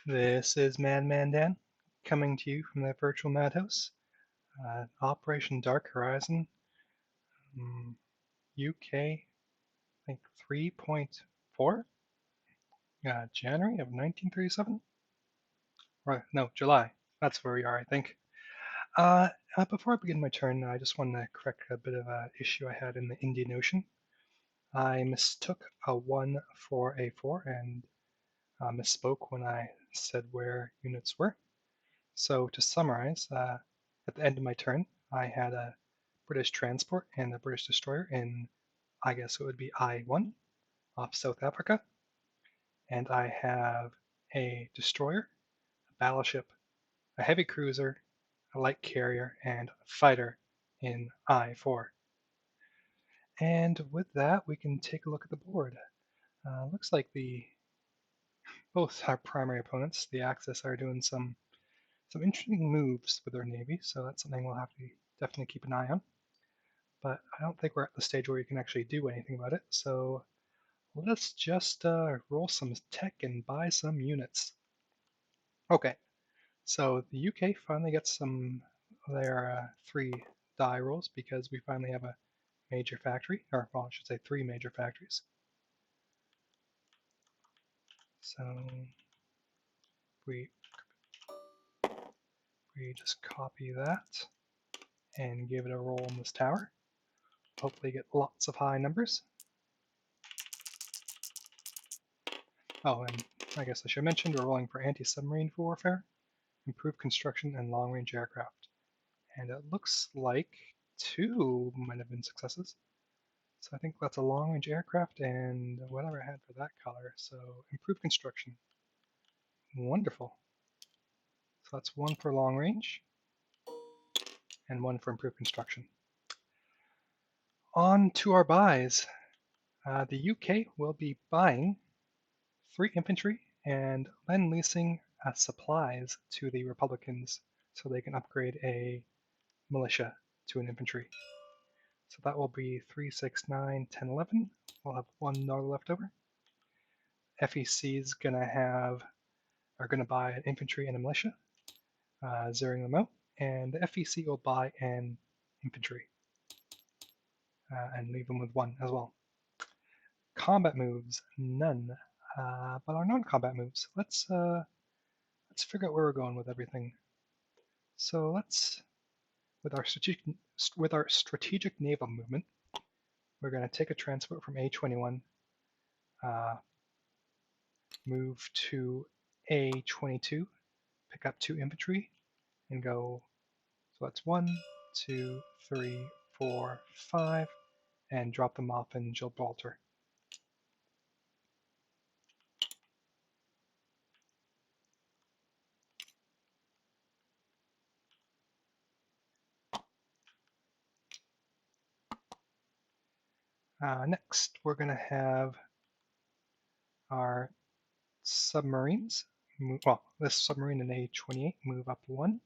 This is Madman Dan, coming to you from the virtual madhouse. Operation Dark Horizon, UK, I think 3.4, January of 1937? Or, no, July. That's where we are, I think. Before I begin my turn, I just want to correct a bit of an issue I had in the Indian Ocean. I mistook a 1 for a 4 and misspoke when I said where units were. So to summarize, at the end of my turn, I had a British transport and a British destroyer in, I guess it would be I-1 off South Africa, and I have a destroyer, a battleship, a heavy cruiser, a light carrier, and a fighter in I-4. And with that, we can take a look at the board. Looks like both our primary opponents, the Axis, are doing some interesting moves with their navy, so that's something we'll have to definitely keep an eye on. But I don't think we're at the stage where we can actually do anything about it, so let's just roll some tech and buy some units. Okay, so the UK finally gets some of their 3 die rolls because we finally have a major factory, or well, I should say 3 major factories. So we just copy that and give it a roll in this tower. Hopefully get lots of high numbers. Oh, and I guess I should mention we're rolling for anti-submarine warfare, improved construction, and long-range aircraft. And it looks like 2 might have been successes. So I think that's a long-range aircraft and whatever I had for that color. So improved construction. Wonderful. So that's 1 for long range and 1 for improved construction. On to our buys. The UK will be buying 3 infantry and then leasing supplies to the Republicans so they can upgrade a militia to an infantry. So that will be 3, 6, 9, 10, 11. We'll have 1 dollar left over. FEC is are gonna buy an infantry and a militia, zeroing them out, and the FEC will buy an infantry and leave them with 1 as well. Combat moves, none. But our non-combat moves, let's figure out where we're going with everything. So let's, with our strategic naval movement, we're going to take a transport from A21, move to A22, pick up 2 infantry, and go. So that's 1, 2, 3, 4, 5, and drop them off in Gibraltar. Next, we're going to have our submarines. Well, this submarine in A28 move up 1.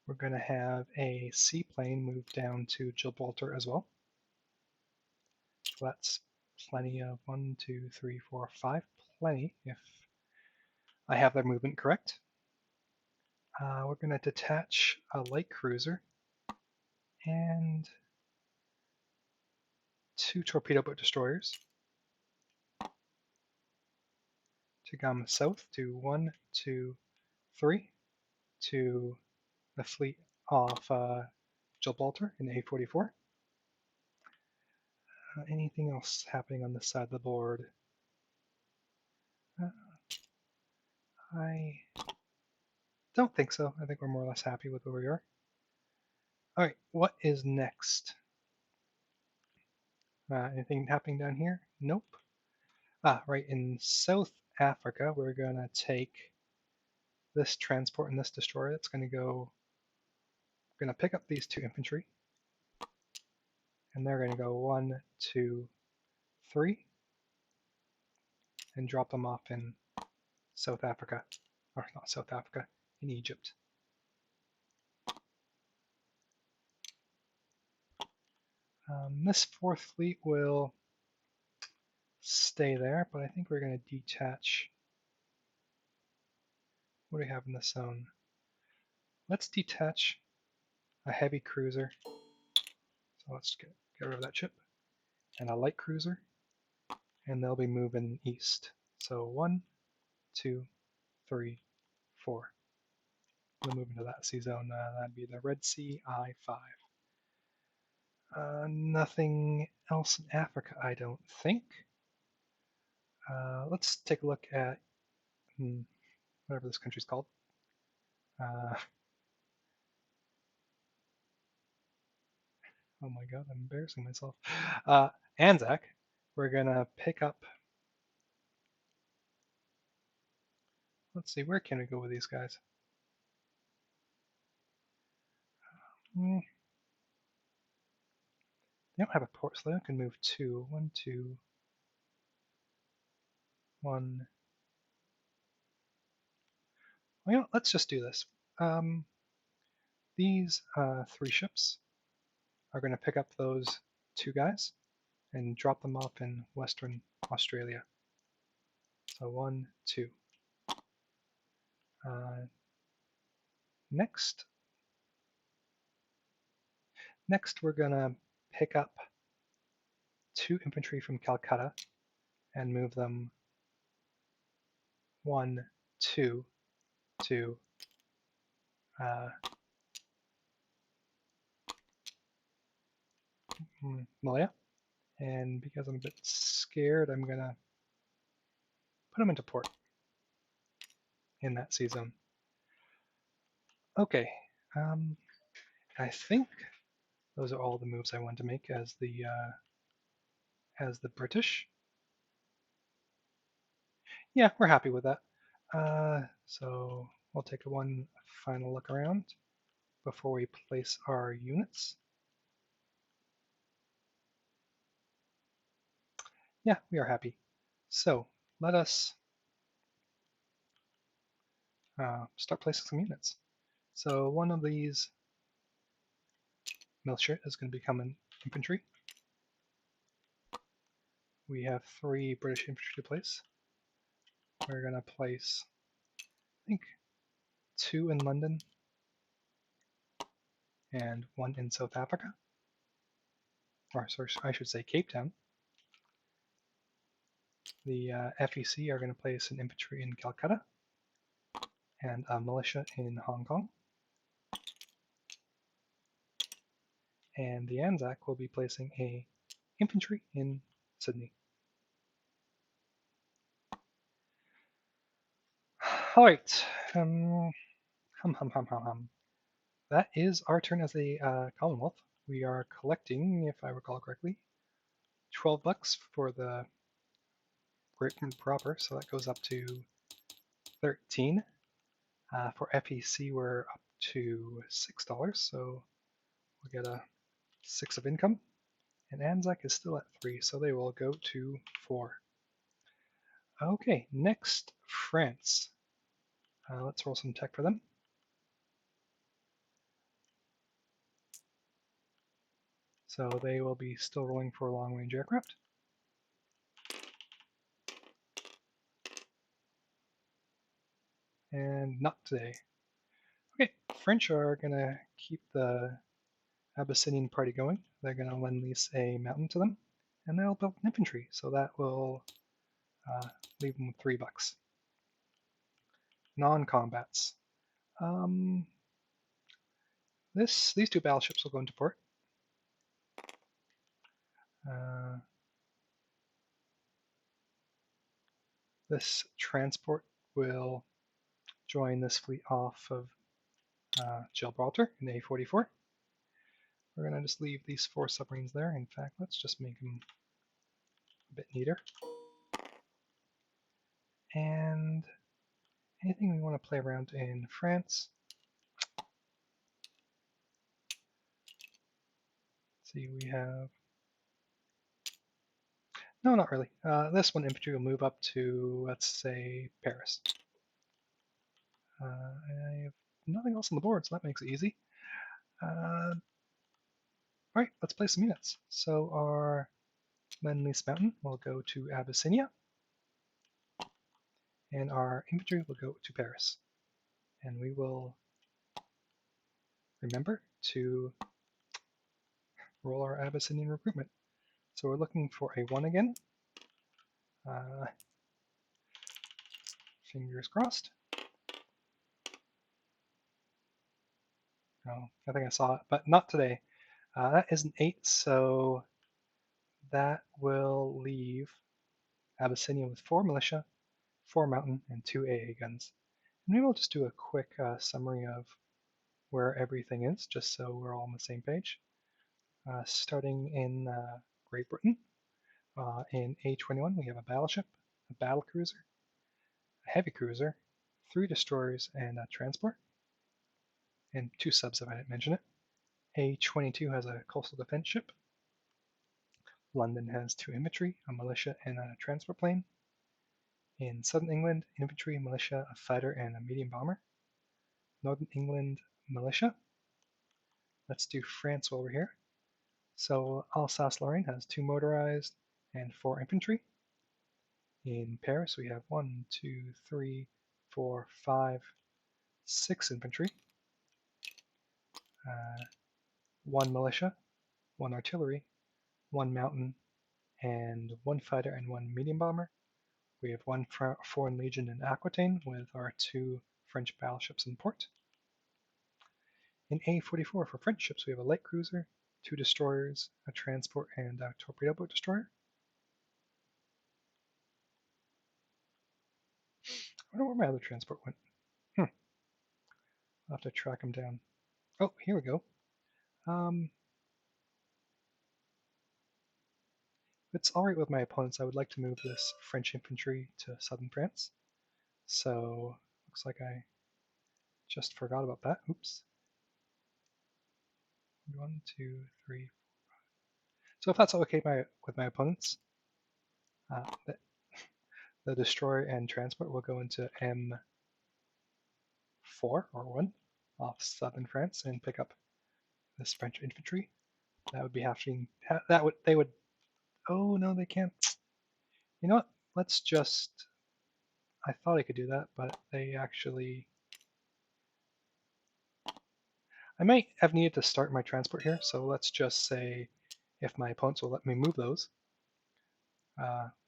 We're going to have a seaplane move down to Gibraltar as well. So that's plenty of 1, 2, 3, 4, 5. Plenty if I have their movement correct. We're going to detach a light cruiser and 2 torpedo boat destroyers to come south to 1, 2, 3 to the fleet off Gibraltar in A44. Anything else happening on this side of the board? I don't think so. I think we're more or less happy with where we are. All right, what is next? Anything happening down here? Nope. Right, in South Africa, we're going to take this transport and this destroyer. That's going to go, going to pick up these 2 infantry, and they're going to go 1, 2, 3, and drop them off in South Africa, or not South Africa, in Egypt. This 4th fleet will stay there, but I think we're going to detach What do we have in this zone? Let's detach a heavy cruiser. So let's get rid of that ship. And a light cruiser. And they'll be moving east. So 1, 2, 3, 4. We'll move into that sea zone. That'd be the Red Sea I-5. Nothing else in Africa, I don't think. Let's take a look at whatever this country's called. Oh my god, I'm embarrassing myself. Anzac, we're gonna pick up. Let's see, where can we go with these guys? They don't have a port, so they can move 2. 1, 2, 1. Well, you know, let's just do this. These 3 ships are going to pick up those 2 guys and drop them off in Western Australia. So 1, 2. Next we're going to pick up 2 infantry from Calcutta and move them 1, 2 to Malaya. And because I'm a bit scared, I'm going to put them into port in that sea zone. Okay, I think those are all the moves I want to make as the British. Yeah, we're happy with that. So we'll take one final look around before we place our units. Yeah, we are happy. So let us start placing some units. So one of these militia is going to become an infantry. We have 3 British infantry to place. We're going to place, I think, 2 in London and 1 in South Africa. Or sorry, I should say Cape Town. The FEC are going to place an infantry in Calcutta and a militia in Hong Kong. And the Anzac will be placing a infantry in Sydney. All right. That is our turn as a Commonwealth. We are collecting, if I recall correctly, $12 for the Great Britain proper, so that goes up to 13. For FEC, we're up to $6, so we'll get a 6 of income. And Anzac is still at 3, so they will go to 4. Okay, next, France. Let's roll some tech for them. So they will be still rolling for long-range aircraft. And not today. Okay, French are going to keep the Abyssinian party going. They're going to lend lease a mountain to them, and they'll build an infantry, so that will leave them with $3. Non-combats. These 2 battleships will go into port. This transport will join this fleet off of Gibraltar in A44. We're going to just leave these 4 submarines there. In fact, let's just make them a bit neater. And anything we want to play around in France. Let's see, we have... No, not really. This one infantry will move up to, let's say, Paris. I have nothing else on the board, so that makes it easy. All right, let's play some units. So our Lend-Lease Mountain will go to Abyssinia, and our infantry will go to Paris. And we will remember to roll our Abyssinian recruitment. So we're looking for a 1 again. Fingers crossed. Oh, I think I saw it, but not today. That is an 8, so that will leave Abyssinia with 4 militia, 4 mountain, and 2 AA guns. And maybe we'll just do a quick summary of where everything is, just so we're all on the same page. Starting in Great Britain, in A21 we have a battleship, a battle cruiser, a heavy cruiser, 3 destroyers, and a transport, and 2 subs if I didn't mention it. A22 has a coastal defense ship. London has 2 infantry, a militia, and a transport plane. In southern England, infantry, militia, a fighter, and a medium bomber. Northern England, militia. Let's do France while we're here. So Alsace-Lorraine has 2 motorized and 4 infantry. In Paris, we have 1, 2, 3, 4, 5, 6 infantry, 1 militia, 1 artillery, 1 mountain, and 1 fighter and 1 medium bomber. We have 1 Foreign Legion in Aquitaine with our 2 French battleships in port. In A44 for French ships, we have a light cruiser, 2 destroyers, a transport, and a torpedo boat destroyer. I wonder where my other transport went. I'll have to track them down. Oh, here we go. It's alright with my opponents. I would like to move this French infantry to southern France. So, looks like I just forgot about that. Oops. 1, 2, 3. So if that's okay with my opponents, the destroyer and transport will go into M4 or 1 off southern France and pick up this French infantry. That would be happening. They would. Oh no, they can't. You know what? Let's just. I thought I could do that, but they actually. I might have needed to start my transport here, so let's just say if my opponents will let me move those,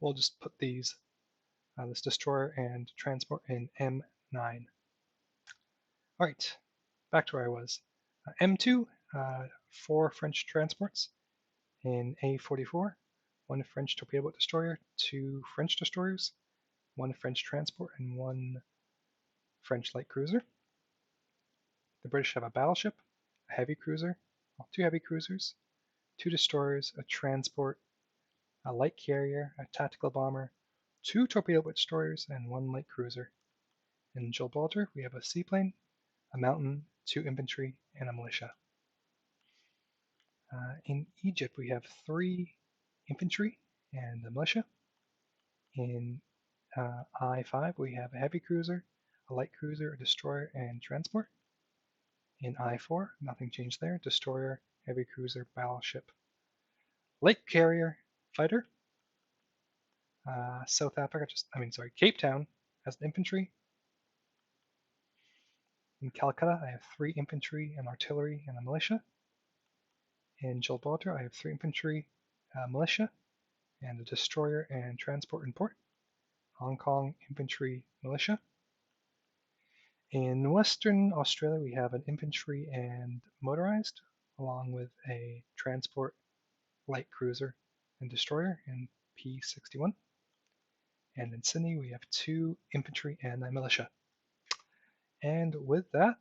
we'll just put these, this destroyer and transport in M9. All right, back to where I was. M2, 4 French transports. In A44, 1 French torpedo boat destroyer, 2 French destroyers, 1 French transport, and 1 French light cruiser. The British have a battleship, a heavy cruiser, 2 heavy cruisers, 2 destroyers, a transport, a light carrier, a tactical bomber, 2 torpedo boat destroyers, and 1 light cruiser. In Gibraltar, we have a seaplane, a mountain, 2 infantry, and a militia. In Egypt, we have 3 infantry and a militia. In I-5, we have a heavy cruiser, a light cruiser, a destroyer, and transport. In I-4, nothing changed there. Destroyer, heavy cruiser, battleship, light carrier, fighter. South Africa, Cape Town has an infantry. In Calcutta, I have 3 infantry, an artillery, and a militia. In Gibraltar, I have 3 infantry, militia, and a destroyer and transport in port. Hong Kong, infantry, militia. In Western Australia, we have an infantry and motorized, along with a transport, light cruiser, and destroyer in P61. And in Sydney, we have 2 infantry and a militia. And with that,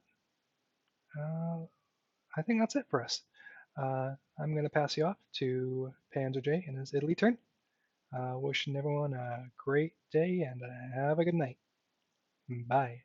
I think that's it for us. I'm going to pass you off to Panzer J and his Italy turn. Wishing everyone a great day and have a good night. Bye.